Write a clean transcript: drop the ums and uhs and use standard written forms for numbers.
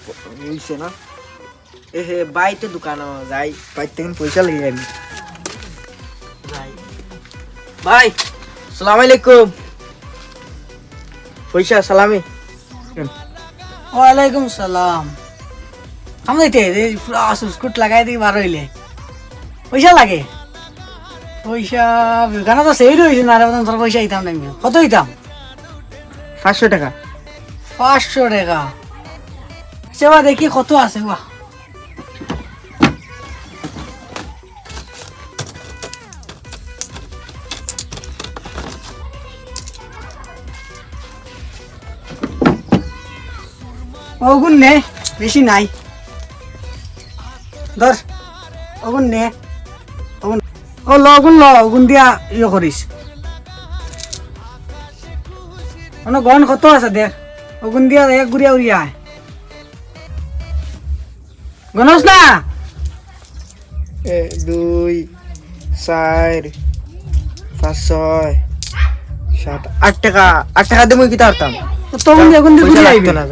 হইছে না এ হে বাইতে দোকান যাই বাইতে পয়সা লই আনি যাই ভাই আসসালামু আলাইকুম পয়সা সালামি ওয়ালাইকুম সালাম আমাইতে পুরা সুস্কুট লাগাই দি বার হইলে পয়সা লাগে পয়সা গানা তো সেই রইছে না রে তোর পয়সা দিতাম না আমি কত দিতাম 500 টাকা 500 টাকা সেবা দেখি কত আছে বাহ ওগুন নে বেশি নাই ধর ওগুন নে ওগুন ও লগুন দিয়া ইয়ে করিস মানে গন কত আছে দেখ ওগুন দিয়া এক গুড়িয়া উড়িয়া গনস না 1 2 4 5 6 7 8 টাকা 8 টাকা দিয়ে মই কিতা করতাম তো ওগুন দিয়ে গুড়িয়া আইবি না